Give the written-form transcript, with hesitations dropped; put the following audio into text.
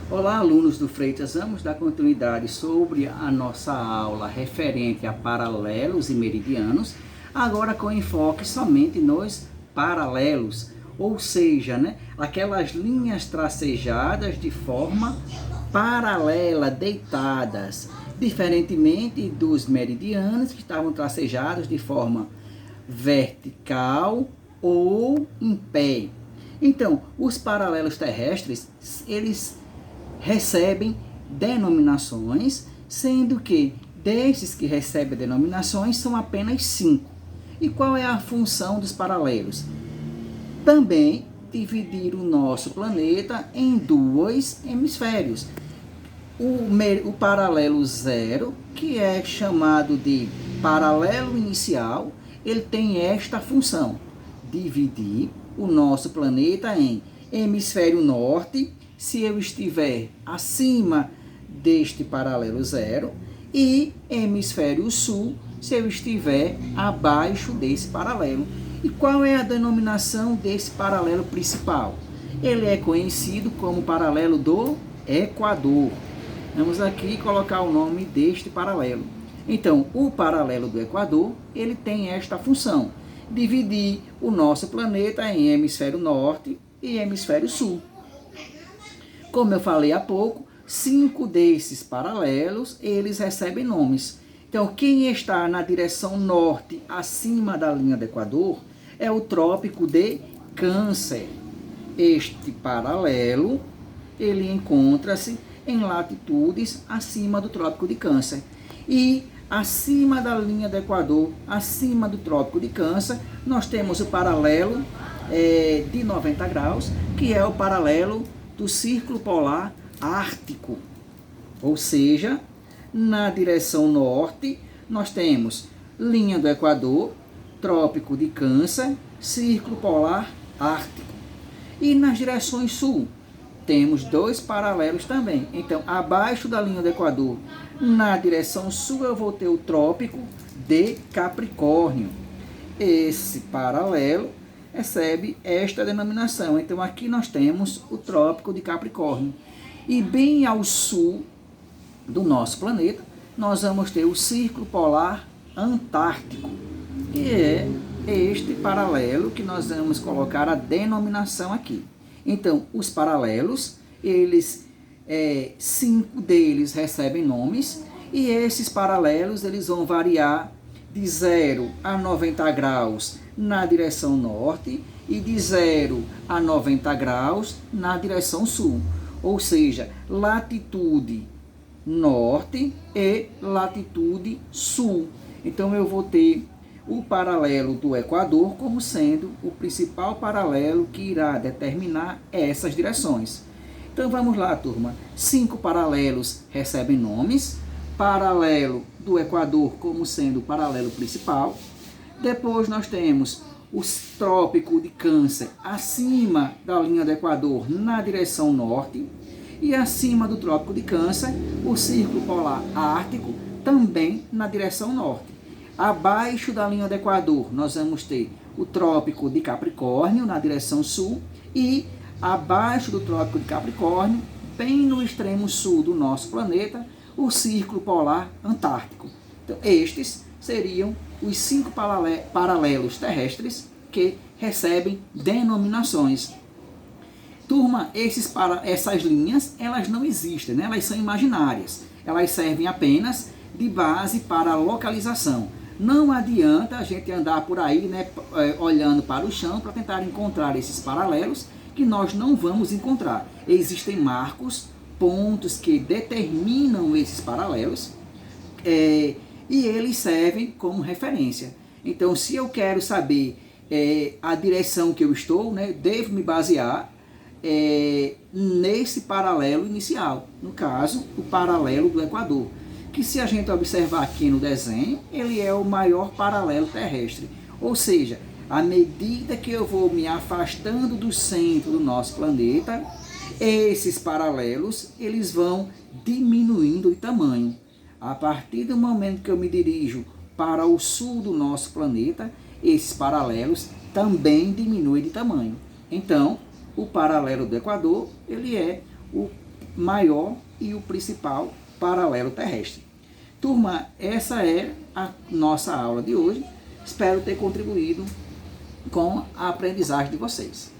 Olá, alunos do Freitas, vamos dar continuidade sobre a nossa aula referente a paralelos e meridianos, agora com enfoque somente nos paralelos, ou seja, aquelas linhas tracejadas de forma paralela, deitadas, diferentemente dos meridianos que estavam tracejados de forma vertical ou em pé. Então, os paralelos terrestres, eles recebem denominações, sendo que desses que recebem denominações são apenas 5. E qual é a função dos paralelos? Também dividir o nosso planeta em 2 hemisférios. O paralelo 0, que é chamado de paralelo inicial, ele tem esta função: dividir o nosso planeta em hemisfério norte, se eu estiver acima deste paralelo 0, e hemisfério sul, se eu estiver abaixo desse paralelo. E qual é a denominação desse paralelo principal? Ele é conhecido como paralelo do Equador. Vamos aqui colocar o nome deste paralelo. Então, o paralelo do Equador, ele tem esta função: dividir o nosso planeta em hemisfério norte e hemisfério sul. Como eu falei há pouco, 5 desses paralelos, eles recebem nomes. Então, quem está na direção norte, acima da linha do Equador, é o Trópico de Câncer. Este paralelo, ele encontra-se em latitudes acima do Trópico de Câncer. E acima da linha do Equador, acima do Trópico de Câncer, nós temos o paralelo de 90 graus, que é o paralelo do Círculo Polar Ártico. Ou seja, na direção norte, nós temos linha do Equador, Trópico de Câncer, Círculo Polar Ártico. E nas direções sul, temos 2 paralelos também. Então, abaixo da linha do Equador, na direção sul, eu vou ter o Trópico de Capricórnio. Esse paralelo recebe esta denominação. Então, aqui nós temos o Trópico de Capricórnio. E bem ao sul do nosso planeta, nós vamos ter o Círculo Polar Antártico, que é este paralelo que nós vamos colocar a denominação aqui. Então, os paralelos, eles 5 deles recebem nomes, e esses paralelos eles vão variar de 0 a 90 graus na direção norte e de 0 a 90 graus na direção sul. Ou seja, latitude norte e latitude sul. Então, eu vou ter o paralelo do Equador como sendo o principal paralelo que irá determinar essas direções. Então, vamos lá, turma. 5 paralelos recebem nomes. Paralelo do Equador como sendo o paralelo principal. Depois nós temos o Trópico de Câncer acima da linha do Equador na direção norte. E acima do Trópico de Câncer, o Círculo Polar Ártico também na direção norte. Abaixo da linha do Equador, nós vamos ter o Trópico de Capricórnio na direção sul. E abaixo do Trópico de Capricórnio, bem no extremo sul do nosso planeta, o Círculo Polar Antártico. Então, estes seriam os 5 paralelos terrestres que recebem denominações. Turma, essas linhas, elas não existem, elas são imaginárias. Elas servem apenas de base para a localização. Não adianta a gente andar por aí, olhando para o chão para tentar encontrar esses paralelos, que nós não vamos encontrar. Existem marcos, pontos que determinam esses paralelos, e eles servem como referência. Então, se eu quero saber a direção que eu estou, devo me basear nesse paralelo inicial, no caso, o paralelo do Equador, que, se a gente observar aqui no desenho, ele é o maior paralelo terrestre. Ou seja, à medida que eu vou me afastando do centro do nosso planeta, esses paralelos eles vão diminuindo de tamanho. A partir do momento que eu me dirijo para o sul do nosso planeta, esses paralelos também diminuem de tamanho. Então, o paralelo do Equador, ele é o maior e o principal paralelo terrestre. Turma, essa é a nossa aula de hoje. Espero ter contribuído com a aprendizagem de vocês.